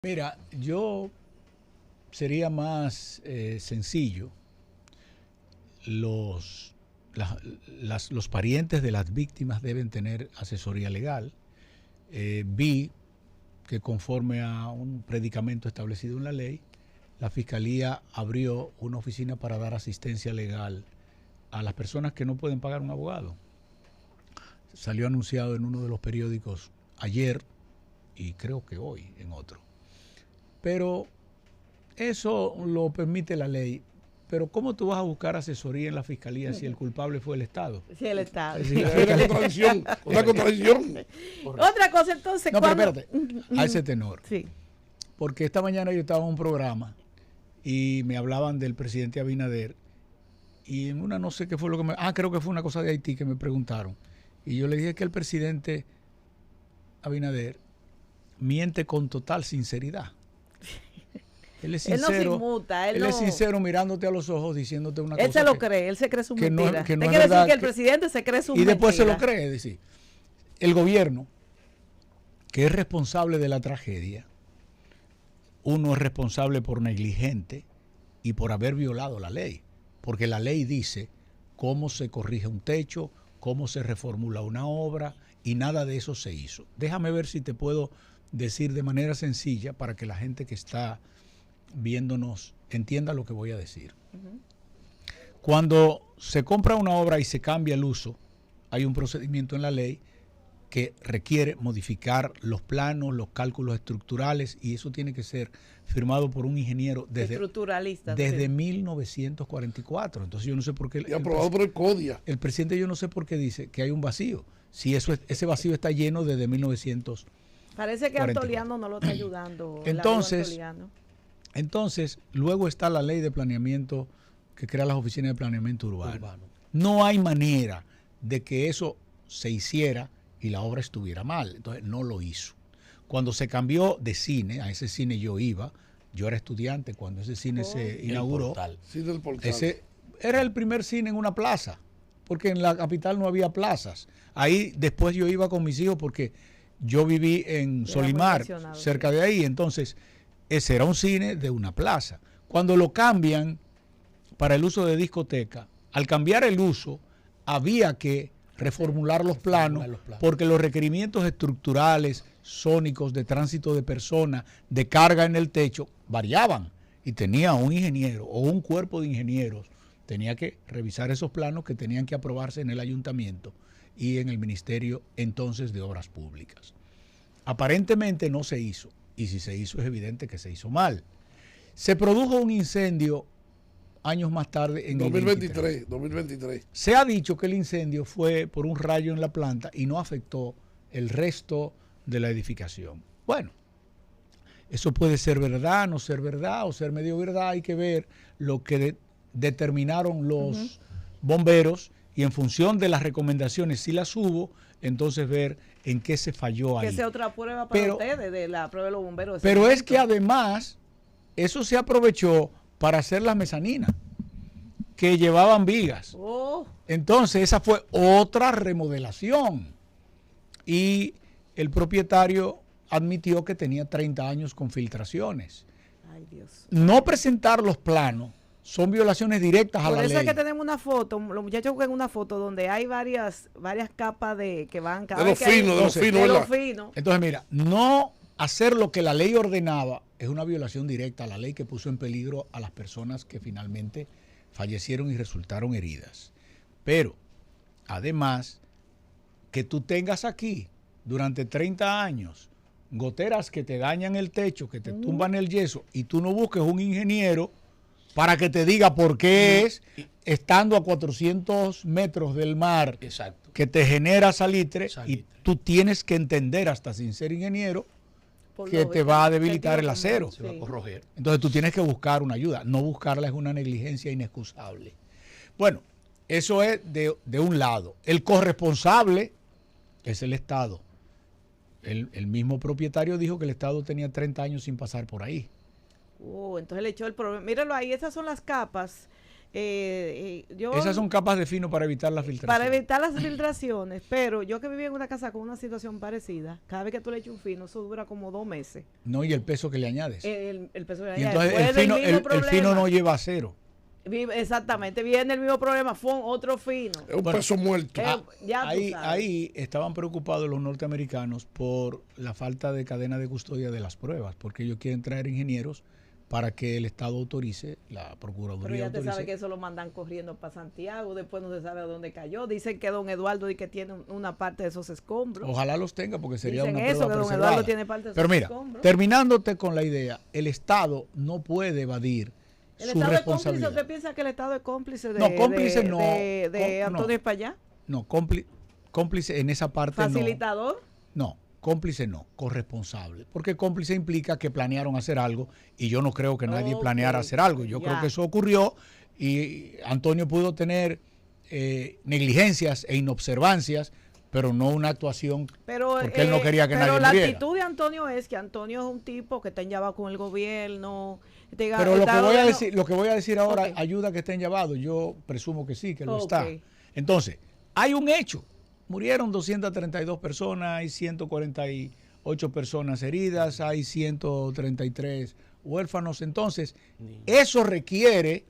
Mira, yo sería más sencillo. Los, los parientes de las víctimas deben tener asesoría legal. Vi que conforme a un predicamento establecido en la ley, la Fiscalía abrió una oficina para dar asistencia legal a las personas que no pueden pagar un abogado. Salió anunciado en uno de los periódicos ayer y creo que hoy en otro. Pero eso lo permite la ley. Pero ¿cómo tú vas a buscar asesoría en la Fiscalía si el culpable fue el Estado? Sí, el Estado. Es decir, Es una contradicción, una contradicción. Otra cosa entonces, no, pero espérate, a ese tenor. Sí. Porque esta mañana yo estaba en un programa y me hablaban del presidente Abinader y en una no sé qué fue lo que me... creo que fue una cosa de Haití que me preguntaron. Y yo le dije que el presidente Abinader miente con total sinceridad. Él es sincero, él no se inmuta, él es no... sincero mirándote a los ojos, diciéndote una cosa. Él se lo cree, él se cree su mentira. Que no Hay es que verdad, decir que el presidente se cree su mentira. Y después se lo mentira. cree. Es decir, el gobierno, que es responsable de la tragedia, uno es responsable por negligente y por haber violado la ley. Porque la ley dice cómo se corrige un techo, cómo se reformula una obra, y nada de eso se hizo. Déjame ver si te puedo decir de manera sencilla para que la gente que está viéndonos entienda lo que voy a decir. Cuando se compra una obra y se cambia el uso, hay un procedimiento en la ley que requiere modificar los planos, los cálculos estructurales, y eso tiene que ser firmado por un ingeniero desde 1944. Entonces yo no sé por qué... Y aprobado por el CODIA. El presidente, yo no sé por qué dice que hay un vacío. Si eso ese vacío está lleno desde 1944. Parece que Antoliano no lo está ayudando. Entonces, luego está la ley de planeamiento que crea las oficinas de planeamiento urbano. No hay manera de que eso se hiciera y la obra estuviera mal. Entonces, no lo hizo. Cuando se cambió de cine, a ese cine yo iba, yo era estudiante cuando ese cine se inauguró. Sí, del portal. Ese era el primer cine en una plaza, porque en la capital no había plazas. Ahí después yo iba con mis hijos porque yo viví en Solimar, cerca de ahí. Entonces, ese era un cine de una plaza. Cuando lo cambian para el uso de discoteca, al cambiar el uso, había que reformular los planos porque los requerimientos estructurales, sónicos, de tránsito de personas, de carga en el techo, variaban. Y tenía un ingeniero o un cuerpo de ingenieros, tenía que revisar esos planos que tenían que aprobarse en el ayuntamiento y en el Ministerio entonces de Obras Públicas. Aparentemente no se hizo. Y si se hizo, es evidente que se hizo mal. Se produjo un incendio años más tarde en 2023. Se ha dicho que el incendio fue por un rayo en la planta y no afectó el resto de la edificación. Bueno, eso puede ser verdad, no ser verdad o ser medio verdad. Hay que ver lo que determinaron los bomberos y en función de las recomendaciones, si las hubo, entonces ver en qué se falló ahí. Que sea otra prueba para ustedes de la prueba de los bomberos. Pero es que además eso se aprovechó para hacer las mezaninas que llevaban vigas. Entonces esa fue otra remodelación. Y el propietario admitió que tenía 30 años con filtraciones. Ay, Dios. No presentar los planos son violaciones directas a la ley. Por eso es que tenemos una foto, los muchachos buscan una foto donde hay varias capas de que van cada vez de lo fino. Entonces, mira, no hacer lo que la ley ordenaba es una violación directa a la ley que puso en peligro a las personas que finalmente fallecieron y resultaron heridas. Pero, además, que tú tengas aquí durante 30 años goteras que te dañan el techo, que te tumban el yeso, y tú no busques un ingeniero para que te diga por qué es, estando a 400 metros del mar, que te genera salitre, y tú tienes que entender, hasta sin ser ingeniero, que te va a debilitar el acero. Se va a corroger. Entonces tú tienes que buscar una ayuda. No buscarla es una negligencia inexcusable. Bueno, eso es de un lado. El corresponsable es el Estado. El mismo propietario dijo que el Estado tenía 30 años sin pasar por ahí. Entonces le echó el problema. Míralo ahí, esas son las capas Esas son capas de fino para evitar las filtraciones. Para evitar las filtraciones, pero yo que vivía en una casa con una situación parecida, cada vez que tú le echas un fino, eso dura como 2 meses. No, y el peso que le añades. El peso que le y añades. Entonces el fino no lleva cero. Exactamente, viene el mismo problema, fue otro fino. Es un peso muerto. Ahí estaban preocupados los norteamericanos por la falta de cadena de custodia de las pruebas, porque ellos quieren traer ingenieros para que el Estado autorice, la Procuraduría Pero ya autorice. te sabe que eso lo mandan corriendo para Santiago, después no se sabe a dónde cayó. Dicen que don Eduardo que tiene una parte de esos escombros. Ojalá los tenga, porque sería Dicen una eso, prueba que don Eduardo tiene parte de esos escombros. Pero mira, terminándote con la idea, el Estado no puede evadir su responsabilidad. ¿Usted piensa que el Estado es cómplice de Antonio Espaillá? No, cómplice en esa parte ¿Facilitador? No, cómplice no, corresponsable. Porque cómplice implica que planearon hacer algo y yo no creo que nadie planeara hacer algo. Yo creo que eso ocurrió y Antonio pudo tener negligencias e inobservancias, pero no una actuación porque él no quería que nadie muriera. Pero la actitud de Antonio es que Antonio es un tipo que está enllavado con el gobierno. Pero lo que voy a decir ahora ayuda a que esté enllavado. Yo presumo que sí, que lo está. Entonces, hay un hecho. Murieron 232 personas, hay 148 personas heridas, hay 133 huérfanos. Entonces, eso requiere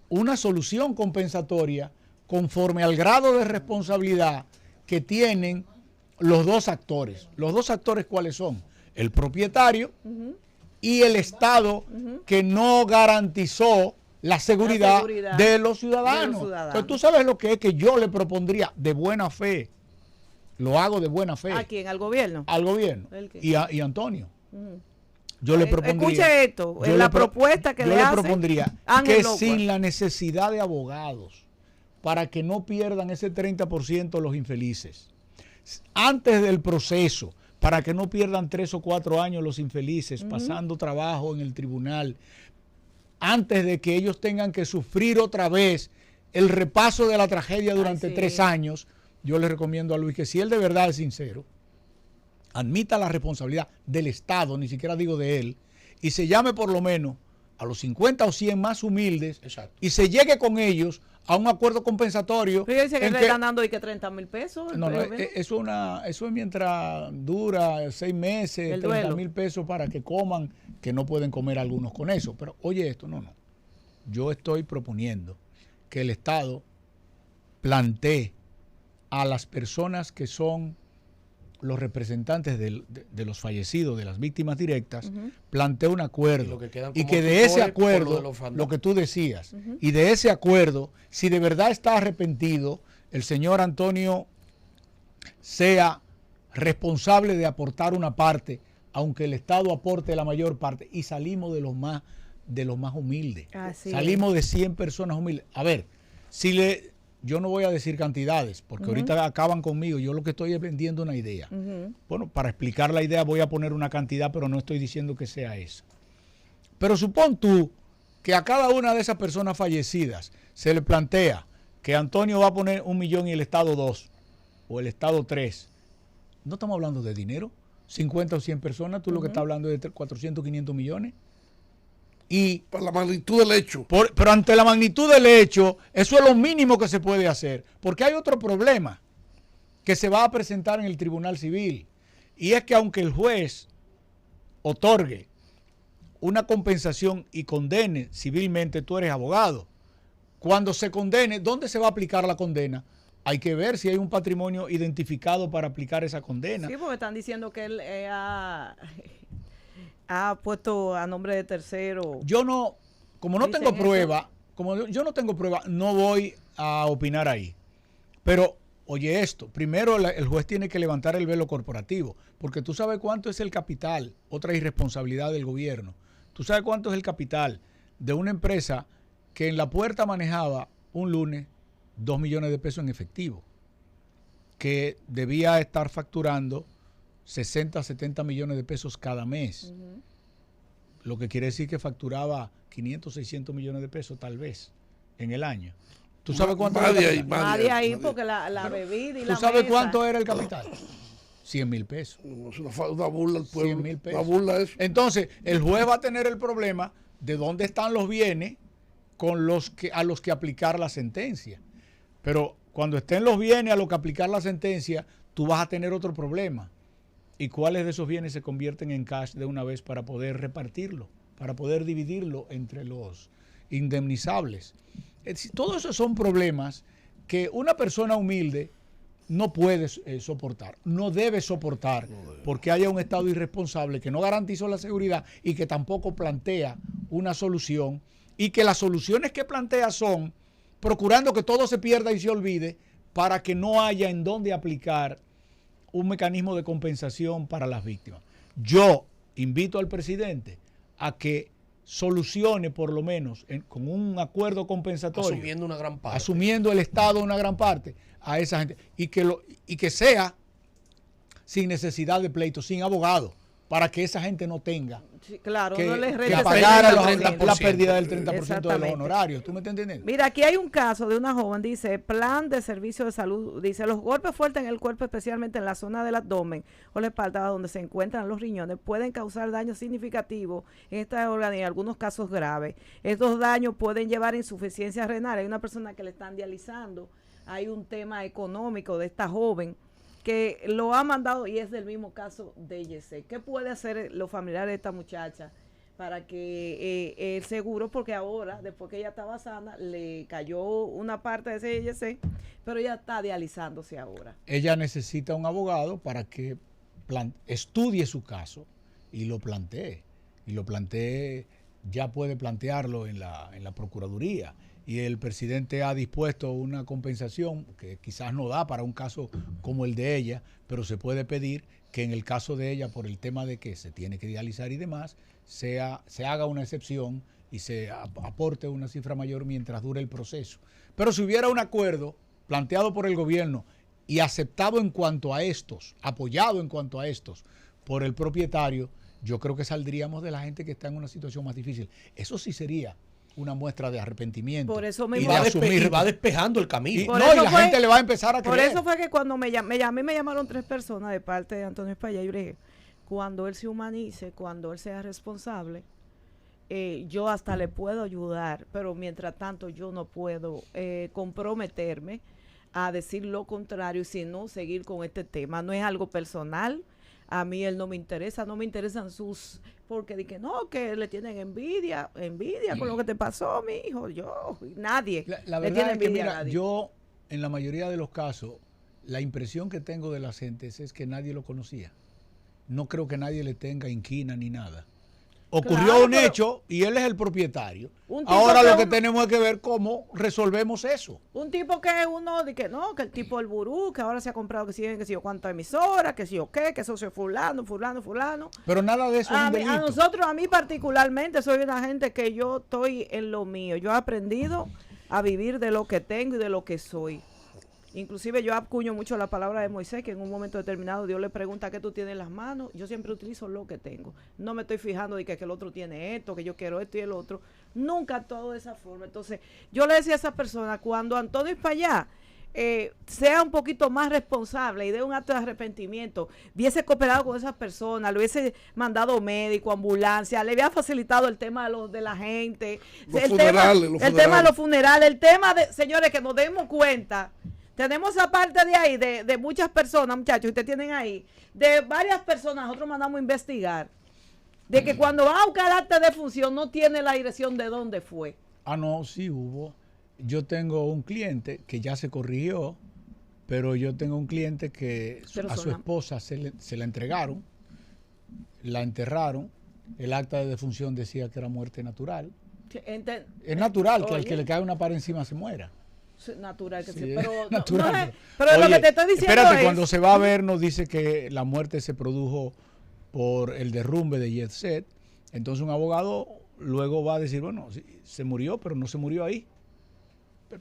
una solución compensatoria conforme al grado de responsabilidad que tienen los dos actores. ¿Los dos actores cuáles son? El propietario y el Estado que no garantizó la seguridad de los ciudadanos. Entonces, tú sabes lo que es que yo le propondría de buena fe. Lo hago de buena fe. ¿A quién? ¿Al gobierno? Al gobierno. Y a Antonio. Yo le propondría. Escuche esto, en la propuesta que le hace. Yo le propondría que sin la necesidad de abogados, para que no pierdan ese 30% los infelices, antes del proceso, para que no pierdan 3 o 4 años los infelices, pasando trabajo en el tribunal, antes de que ellos tengan que sufrir otra vez el repaso de la tragedia durante 3 años, yo le recomiendo a Luis que si él de verdad es sincero, admita la responsabilidad del Estado, ni siquiera digo de él, y se llame por lo menos a los 50 o 100 más humildes. Exacto. Y se llegue con ellos a un acuerdo compensatorio. Pero dice que le están dando y que 30 mil pesos. No, eso es mientras dura 6 meses, 30 mil pesos para que coman, que no pueden comer algunos con eso. Pero oye esto, no. Yo estoy proponiendo que el Estado plantee a las personas que son los representantes de los fallecidos, de las víctimas directas, plantea un acuerdo y que de ese acuerdo, lo que tú decías, y de ese acuerdo, si de verdad está arrepentido, el señor Antonio sea responsable de aportar una parte, aunque el Estado aporte la mayor parte, y salimos de los más humildes. Salimos de 100 personas humildes. A ver, yo no voy a decir cantidades, porque ahorita acaban conmigo. Yo lo que estoy es vendiendo una idea. Bueno, para explicar la idea voy a poner una cantidad, pero no estoy diciendo que sea esa. Pero supón tú que a cada una de esas personas fallecidas se le plantea que Antonio va a poner 1 millón y el Estado 2, o el Estado 3. No estamos hablando de dinero. 50 o 100 personas, tú lo que estás hablando es de 400, 500 millones. Y por la magnitud del hecho. Pero ante la magnitud del hecho, eso es lo mínimo que se puede hacer. Porque hay otro problema que se va a presentar en el Tribunal Civil. Y es que aunque el juez otorgue una compensación y condene civilmente, tú eres abogado. Cuando se condene, ¿dónde se va a aplicar la condena? Hay que ver si hay un patrimonio identificado para aplicar esa condena. Sí, porque están diciendo que él ha puesto a nombre de tercero. Como no tengo prueba, no voy a opinar ahí. Pero, oye esto, primero el juez tiene que levantar el velo corporativo, porque tú sabes cuánto es el capital, otra irresponsabilidad del gobierno. Tú sabes cuánto es el capital de una empresa que en la puerta manejaba un lunes 2 millones de pesos en efectivo, que debía estar facturando 60, 70 millones de pesos cada mes. Lo que quiere decir que facturaba 500, 600 millones de pesos tal vez en el año. ¿Tú sabes cuánto era el capital? Nadie ahí porque la bebida y la ¿Tú sabes cuánto era el capital? 100 mil pesos. Es una burla al pueblo. 100 mil pesos. Una burla eso. Entonces, el juez va a tener el problema de dónde están los bienes a los que aplicar la sentencia. Pero cuando estén los bienes a los que aplicar la sentencia, tú vas a tener otro problema. ¿Y cuáles de esos bienes se convierten en cash de una vez para poder repartirlo, para poder dividirlo entre los indemnizables? Es decir, todos esos son problemas que una persona humilde no puede soportar, no debe soportar, porque haya un Estado irresponsable que no garantizó la seguridad y que tampoco plantea una solución, y que las soluciones que plantea son procurando que todo se pierda y se olvide para que no haya en dónde aplicar un mecanismo de compensación para las víctimas. Yo invito al presidente a que solucione por lo menos con un acuerdo compensatorio, asumiendo una gran parte, asumiendo el Estado una gran parte a esa gente, y que sea sin necesidad de pleito, sin abogado, para que esa gente no tenga claro, que, no les que pagar la pérdida del 30% de los honorarios. ¿Tú me estás entendiendo? Mira, aquí hay un caso de una joven, dice, plan de servicio de salud, dice, los golpes fuertes en el cuerpo, especialmente en la zona del abdomen o la espalda, donde se encuentran los riñones, pueden causar daños significativos en esta órgano y en algunos casos graves. Estos daños pueden llevar a insuficiencia renal. Hay una persona que le están dializando. Hay un tema económico de esta joven que lo ha mandado, y es del mismo caso de Yesé. ¿Qué puede hacer los familiares de esta muchacha para que el seguro, porque ahora, después que ella estaba sana, le cayó una parte de ese Yesé, pero ella está dializándose ahora? Ella necesita un abogado para que estudie su caso y lo plantee. Y lo plantee, ya puede plantearlo en la Procuraduría. Y el presidente ha dispuesto una compensación que quizás no da para un caso como el de ella, pero se puede pedir que en el caso de ella, por el tema de que se tiene que dializar y demás, se haga una excepción y se aporte una cifra mayor mientras dure el proceso. Pero si hubiera un acuerdo planteado por el gobierno y aceptado en cuanto a estos, apoyado en cuanto a estos por el propietario, yo creo que saldríamos de la gente que está en una situación más difícil. Eso sí sería una muestra de arrepentimiento. Por eso me y va despejando el camino. Y la gente le va a empezar a creer. Por eso fue que cuando me llamaron 3 personas de parte de Antonio Espaillat, y yo dije, cuando él se humanice, cuando él sea responsable, yo hasta le puedo ayudar, pero mientras tanto yo no puedo comprometerme a decir lo contrario, sino seguir con este tema. No es algo personal. A mí él no me interesan sus, porque dije, no, que le tienen envidia con lo que te pasó, mi hijo, nadie. La verdad es que, mira, yo, en la mayoría de los casos, la impresión que tengo de las gentes es que nadie lo conocía. No creo que nadie le tenga inquina ni nada. Ocurrió un hecho y él es el propietario. Ahora lo que tenemos es que ver cómo resolvemos eso. Un tipo que uno dice que no, que el tipo del burú, que ahora se ha comprado que si yo cuántas emisoras, que si yo qué, que eso es fulano. Pero nada de eso es un delito. A mí particularmente, soy una gente que yo estoy en lo mío. Yo he aprendido a vivir de lo que tengo y de lo que soy. Inclusive yo acuño mucho la palabra de Moisés, que en un momento determinado Dios le pregunta qué tú tienes en las manos. Yo siempre utilizo lo que tengo. No me estoy fijando de que el otro tiene esto, que yo quiero esto y el otro. Nunca actúo de esa forma. Entonces, yo le decía a esa persona, cuando Antonio Espaillat sea un poquito más responsable y dé un acto de arrepentimiento, hubiese cooperado con esas personas, le hubiese mandado médico, ambulancia, le hubiera facilitado el tema de la gente, el tema de los funerales, el tema de, señores, que nos demos cuenta. Tenemos esa parte de ahí, de muchas personas, muchachos, ustedes tienen ahí, de varias personas, nosotros mandamos a investigar, de que cuando van a buscar acta de función no tiene la dirección de dónde fue. No, sí hubo. Yo tengo un cliente que ya se corrigió, pero yo tengo un cliente que a su esposa se la entregaron, la enterraron, el acta de defunción decía que era muerte natural. Es natural que al que le cae una par encima se muera. Natural que sí, sí, pero natural. pero oye, lo que te estoy diciendo espérate, cuando se va a ver nos dice que la muerte se produjo por el derrumbe de Jet Set. Entonces un abogado luego va a decir, bueno, sí, se murió, pero no se murió ahí.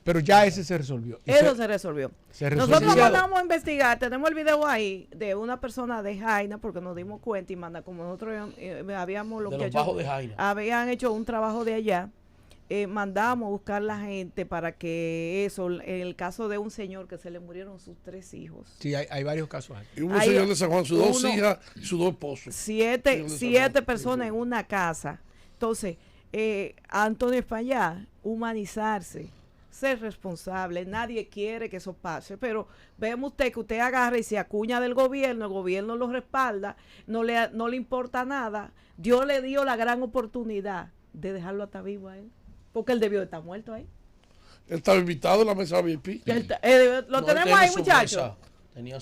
Pero ya ese se resolvió. Eso se resolvió. Nosotros mandamos a investigar, tenemos el video ahí de una persona de Jaina, porque nos dimos cuenta y manda, como nosotros habíamos habían hecho un trabajo de allá. Mandamos a buscar la gente para que eso, en el caso de un señor que se le murieron sus 3 hijos. Sí, hay varios casos. Y un señor de San Juan, sus 2 hijas y sus 2 esposos. 7 personas en una casa. Entonces, Antonio Espaillat, humanizarse, ser responsable. Nadie quiere que eso pase, pero vemos usted que usted agarra y se acuña del gobierno, el gobierno lo respalda, no le importa nada. Dios le dio la gran oportunidad de dejarlo hasta vivo a él, porque él debió de estar muerto ahí. Él estaba invitado en la mesa VIP. Lo tenemos ahí, muchachos.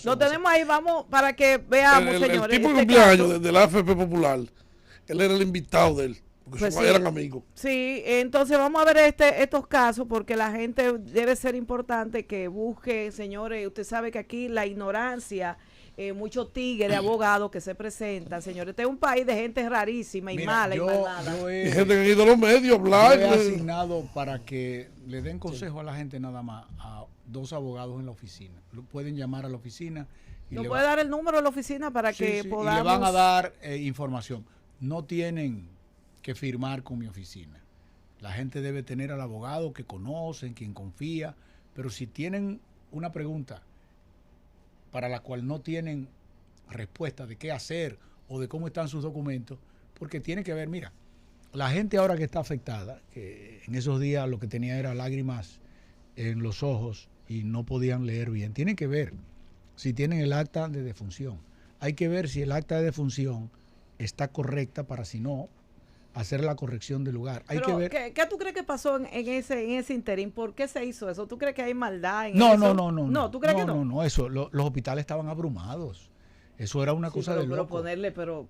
Lo tenemos ahí, vamos, para que veamos, señores. El tipo de cumpleaños de la AFP Popular, él era el invitado de él, porque pues eran amigos. Sí, entonces vamos a ver estos casos, porque la gente debe ser importante que busque, señores. Usted sabe que aquí la ignorancia, muchos tigres, abogados que se presentan, señores. Este es un país de gente rarísima y mala y malvada. Y gente que ha ido a los medios, hablar. Yo he asignado para que le den consejo a la gente nada más a 2 abogados en la oficina. Lo pueden llamar a la oficina. Y ¿no puede dar el número de la oficina para que podamos? Y le van a dar información. No tienen que firmar con mi oficina. La gente debe tener al abogado que conocen, quien confía, pero si tienen una pregunta para la cual no tienen respuesta de qué hacer o de cómo están sus documentos, porque tiene que ver, mira, la gente ahora que está afectada, que en esos días lo que tenía era lágrimas en los ojos y no podían leer bien, tienen que ver si tienen el acta de defunción. Hay que ver si el acta de defunción está correcta para, si no, hacer la corrección del lugar. Hay pero, que ver. ¿qué tú crees que pasó en ese interín? ¿Por qué se hizo eso? ¿Tú crees que hay maldad en no, eso? No, ¿tú crees que no? No, eso, los hospitales estaban abrumados. Eso era una cosa de loco. Pero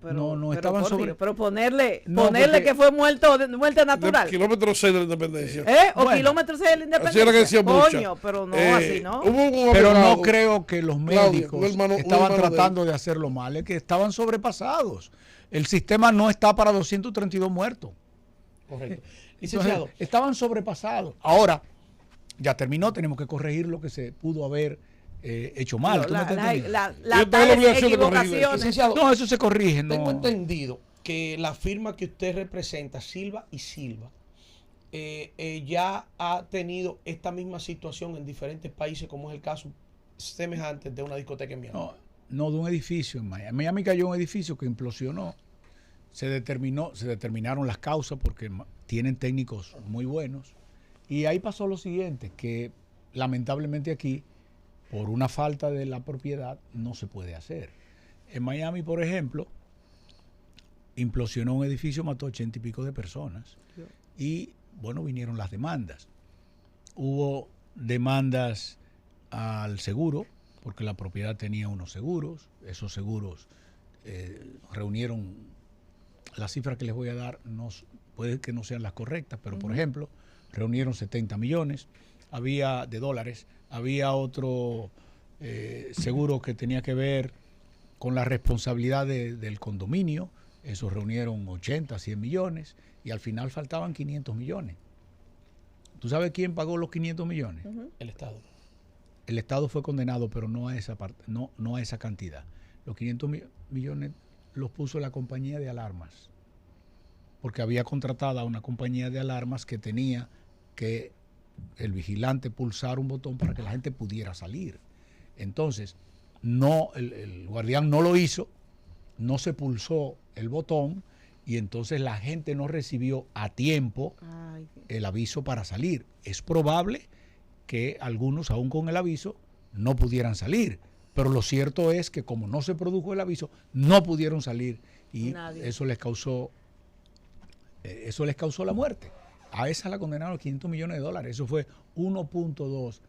ponerle que fue muerte natural. Kilómetro 6 de la independencia. Kilómetro 6 de la independencia. Así era que decía Coño, pero no, así no. Pero no creo que los médicos estaban tratando de hacerlo mal, es que estaban sobrepasados. El sistema no está para 232 muertos. Correcto. Entonces, estaban sobrepasados. Ahora, ya terminó, tenemos que corregir lo que se pudo haber hecho mal. No, eso se corrige. Tengo entendido que la firma que usted representa, Silva y Silva, ya ha tenido esta misma situación en diferentes países, como es el caso semejante de una discoteca en Miami. No, de un edificio en Miami. En Miami cayó un edificio que implosionó. Se determinaron las causas porque tienen técnicos muy buenos. Y ahí pasó lo siguiente, que lamentablemente aquí, por una falta de la propiedad, no se puede hacer. En Miami, por ejemplo, implosionó un edificio, mató 80 y pico de personas. Y, bueno, vinieron las demandas. Hubo demandas al seguro, porque la propiedad tenía unos seguros. Esos seguros reunieron, las cifras que les voy a dar, puede que no sean las correctas, pero, por ejemplo, reunieron 70 millones de dólares. Había otro seguro que tenía que ver con la responsabilidad del condominio. Esos reunieron 80, 100 millones y al final faltaban 500 millones. ¿Tú sabes quién pagó los 500 millones? El Estado. El Estado fue condenado, pero no a esa parte, no a esa cantidad. Los 500 millones los puso la compañía de alarmas, porque había contratado a una compañía de alarmas que tenía que el vigilante pulsar un botón para que la gente pudiera salir. Entonces, el guardián no lo hizo, no se pulsó el botón y entonces la gente no recibió a tiempo el aviso para salir. Es probable que algunos, aún con el aviso, no pudieran salir. Pero lo cierto es que como no se produjo el aviso, no pudieron salir y eso les causó la muerte. A esa la condenaron $500 millones. Eso fue 1.2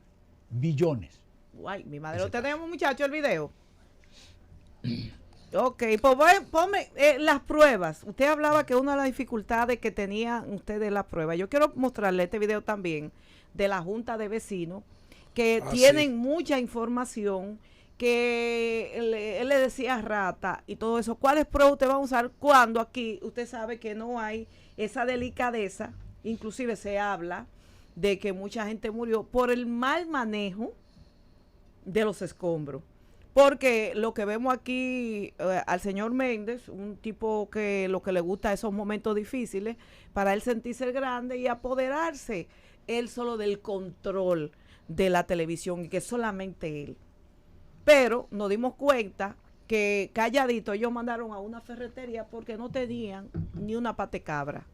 billones. Guay, mi madre. ¿Lo tenemos, muchachos, el video? Ok, pues ponme las pruebas. Usted hablaba que una de las dificultades que tenían ustedes las pruebas. Yo quiero mostrarle este video también de la Junta de Vecinos, que tienen mucha información, que él le decía rata y todo eso. ¿Cuáles pruebas usted va a usar cuando aquí usted sabe que no hay esa delicadeza? Inclusive se habla de que mucha gente murió por el mal manejo de los escombros. Porque lo que vemos aquí al señor Méndez, un tipo que lo que le gusta esos momentos difíciles, para él sentirse el grande y apoderarse él solo del control de la televisión y que solamente él. Pero nos dimos cuenta que calladito ellos mandaron a una ferretería porque no tenían ni una patecabra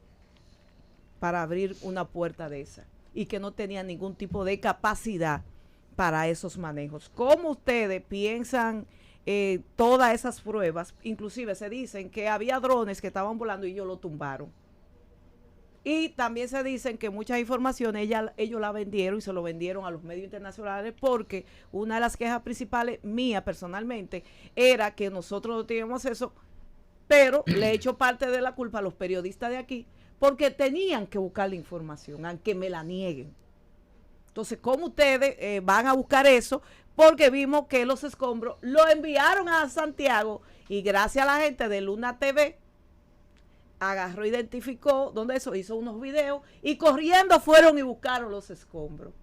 para abrir una puerta de esa y que no tenían ningún tipo de capacidad para esos manejos. ¿Cómo ustedes piensan todas esas pruebas? Inclusive se dicen que había drones que estaban volando y ellos lo tumbaron. Y también se dicen que muchas informaciones ellos la vendieron y se lo vendieron a los medios internacionales, porque una de las quejas principales mía personalmente era que nosotros no teníamos eso, pero le he hecho parte de la culpa a los periodistas de aquí, porque tenían que buscar la información, aunque me la nieguen. Entonces, ¿cómo ustedes van a buscar eso? Porque vimos que los escombros lo enviaron a Santiago y gracias a la gente de Luna TV, agarró, identificó dónde eso, hizo unos videos y corriendo fueron y buscaron los escombros.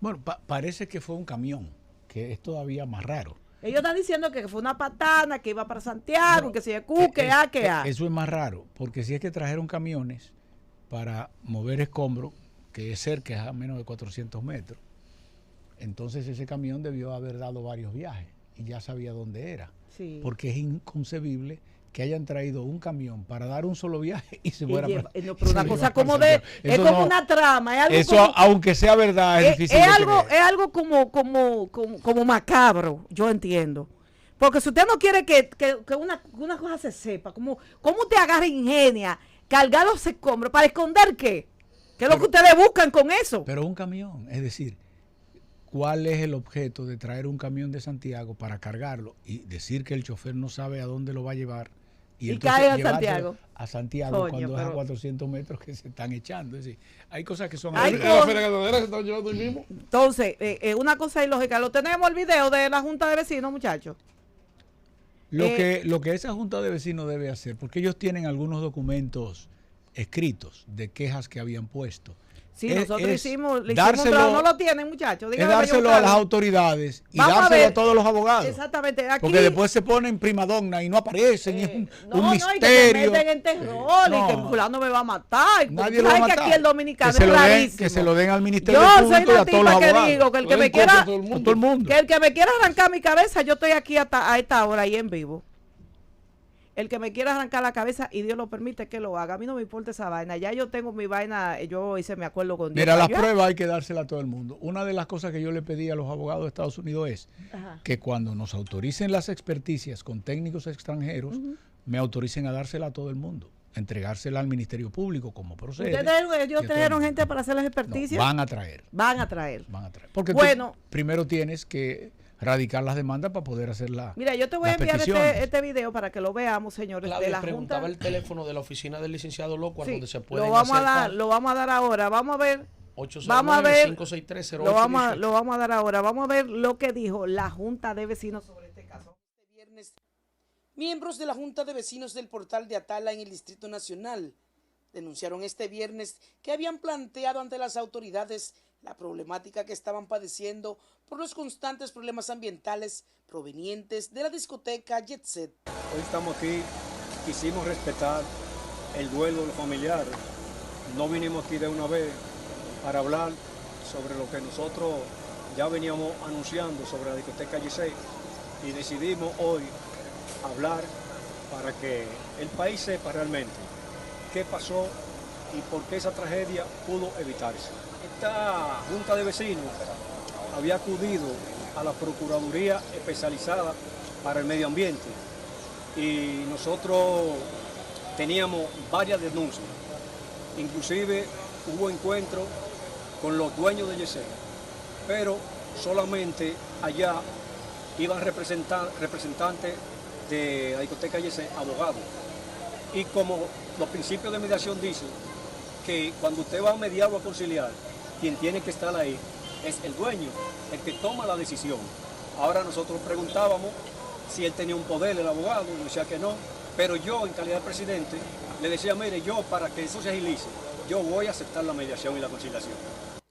Bueno, parece que fue un camión, que es todavía más raro. Ellos están diciendo que fue una patana que iba para Santiago, que se Eso es más raro, porque si es que trajeron camiones para mover escombros, que es cerca, es a menos de 400 metros, entonces ese camión debió haber dado varios viajes y ya sabía dónde era. Sí. Porque es inconcebible que hayan traído un camión para dar un solo viaje y se fuera para, no, pero una cosa como de es como una trama, es algo eso como, aunque sea verdad es difícil es algo como macabro, yo entiendo. Porque si usted no quiere que una cosa se sepa, ¿cómo usted agarra e ingenia cargar los escombros para esconder qué? ¿Qué es lo que ustedes buscan con eso? Pero un camión, es decir, ¿cuál es el objeto de traer un camión de Santiago para cargarlo y decir que el chofer no sabe a dónde lo va a llevar? Y cae a Santiago. A Santiago, coño, cuando es a 400 metros que se están echando. Es decir, hay cosas que son... Entonces, una cosa ilógica. Lo tenemos el video de la Junta de Vecinos, muchachos. Lo que esa Junta de Vecinos debe hacer, porque ellos tienen algunos documentos escritos de quejas que habían puesto. Sí, nosotros le hicimos un trabajo, no lo tienen, muchachos. Es dárselo a las autoridades y dárselo a todos los abogados. Exactamente. Aquí, porque después se ponen primadonna y no aparecen. Es un misterio. Y que se meten en terror y que fulano me va a matar. Nadie lo va a matar. Que aquí el dominicano es rarísimo. Que se lo den al Ministerio Público y a todos los abogados. Yo soy una tipa que digo que el que me quiera, todo el mundo. Que el que me quiera arrancar mi cabeza, yo estoy aquí a esta hora ahí en vivo. El que me quiera arrancar la cabeza y Dios lo permite que lo haga. A mí no me importa esa vaina. Ya yo tengo mi vaina, yo hice mi acuerdo con Dios. Mira, las pruebas hay que dárselas a todo el mundo. Una de las cosas que yo le pedí a los abogados de Estados Unidos es que cuando nos autoricen las experticias con técnicos extranjeros, me autoricen a dársela a todo el mundo. Entregársela al Ministerio Público como procede. Ellos trajeron gente para hacer las experticias. No, van a traer. Porque bueno, primero tienes que radicar las demandas para poder hacer la. Mira, yo te voy a enviar este video para que lo veamos, señores. Claudia, de la preguntaba Junta. el teléfono de la oficina del licenciado Locuar, donde se puede lo vamos a dar ahora. Vamos a ver. 809-563-0818. Lo vamos a dar ahora. Vamos a ver lo que dijo la Junta de Vecinos sobre este caso. Este viernes, miembros de la Junta de Vecinos del Portal de Atala en el Distrito Nacional denunciaron este viernes que habían planteado ante las autoridades la problemática que estaban padeciendo por los constantes problemas ambientales provenientes de la discoteca Jet Set. Hoy estamos aquí, quisimos respetar el duelo de los familiares. No vinimos aquí de una vez para hablar sobre lo que nosotros ya veníamos anunciando sobre la discoteca Jet Set y decidimos hoy hablar para que el país sepa realmente qué pasó y por qué esa tragedia pudo evitarse. Esta Junta de Vecinos había acudido a la Procuraduría Especializada para el Medio Ambiente y nosotros teníamos varias denuncias. Inclusive hubo encuentros con los dueños de Yesé, pero solamente allá iban representantes de la discoteca Yesé, abogados. Y como los principios de mediación dicen que cuando usted va a mediar o a conciliar, quien tiene que estar ahí es el dueño, el que toma la decisión. Ahora nosotros preguntábamos si él tenía un poder, el abogado, y decía que no, pero yo en calidad de presidente le decía, mire, yo para que eso se agilice, yo voy a aceptar la mediación y la conciliación.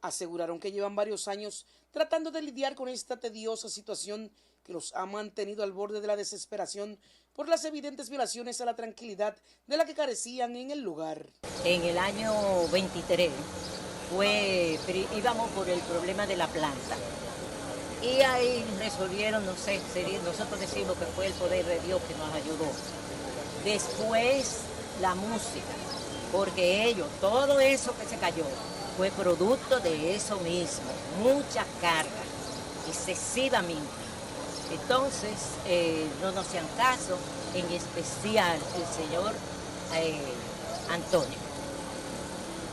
Aseguraron que llevan varios años tratando de lidiar con esta tediosa situación que los ha mantenido al borde de la desesperación por las evidentes violaciones a la tranquilidad de la que carecían en el lugar. En el año 23 íbamos por el problema de la planta y ahí resolvieron, no sé, nosotros decimos que fue el poder de Dios que nos ayudó. Después la música, porque ellos, todo eso que se cayó, fue producto de eso mismo, mucha carga, excesivamente. Entonces, no nos hacían caso, en especial el señor Antonio,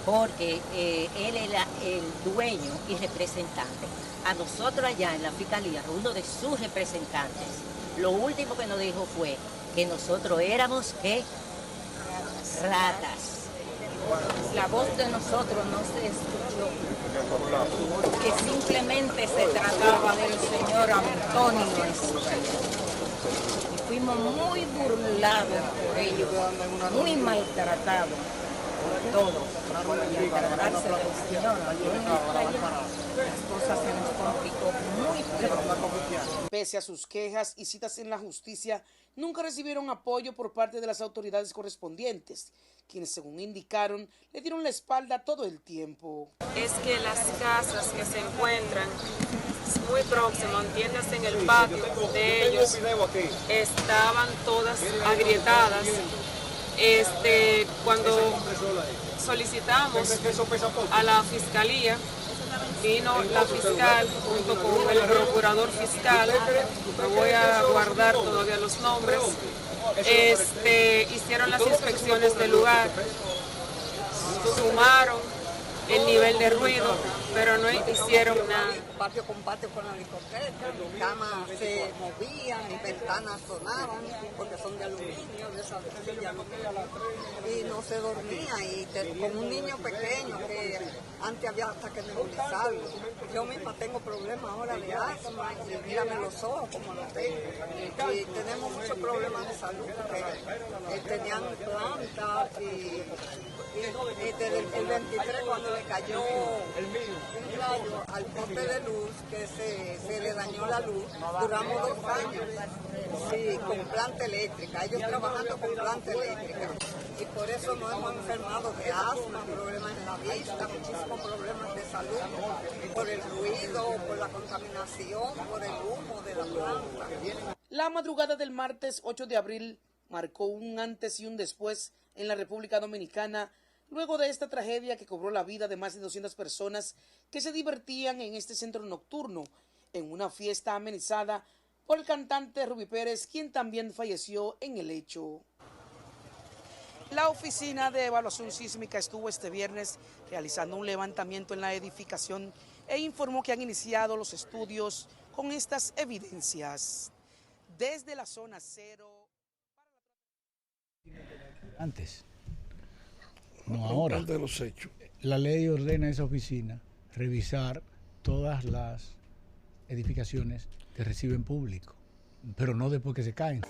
porque él era el dueño y representante. A nosotros allá en la fiscalía, uno de sus representantes, lo último que nos dijo fue que nosotros éramos ¿qué? Ratas. La voz de nosotros no se escuchó, que simplemente se trataba del señor Antonio. Y fuimos muy burlados por ellos, muy maltratados por todos. Y al tratarse del señor las cosas se nos complicó muy pronto. Pese a sus quejas y citas en la justicia, nunca recibieron apoyo por parte de las autoridades correspondientes, quienes, según indicaron, le dieron la espalda todo el tiempo. Es que las casas que se encuentran muy próximas, entiéndase en el patio de ellos, estaban todas agrietadas. Cuando solicitamos a la fiscalía, vino la fiscal junto con el procurador fiscal, me voy a guardar todavía los nombres, hicieron las inspecciones del lugar, sumaron el nivel de ruido, pero no hicieron nada. Patio con patio con la discoteca, camas se movían y ventanas sonaban porque son de aluminio, de esa y no se dormía, y como un niño pequeño que antes había hasta que nebulizarlo. Yo misma tengo problemas ahora de asma y mírame los ojos como los tengo, y tenemos muchos problemas de salud porque tenían plantas y desde el 23 cuando le cayó un rayo al poste de luz que se le dañó la luz, duramos 2 años sí, con planta eléctrica, ellos trabajando con planta eléctrica, y por eso nos hemos enfermado de asma, problemas en la vista, muchísimos problemas de salud, por el ruido, por la contaminación, por el humo de la planta. La madrugada del martes 8 de abril marcó un antes y un después en la República Dominicana, luego de esta tragedia que cobró la vida de más de 200 personas que se divertían en este centro nocturno, en una fiesta amenizada por el cantante Rubí Pérez, quien también falleció en el hecho. La Oficina de Evaluación Sísmica estuvo este viernes realizando un levantamiento en la edificación e informó que han iniciado los estudios con estas evidencias. Desde la zona cero... Antes. No ahora. De los hechos. La ley ordena a esa oficina revisar todas las edificaciones que reciben público, pero no después que se caen.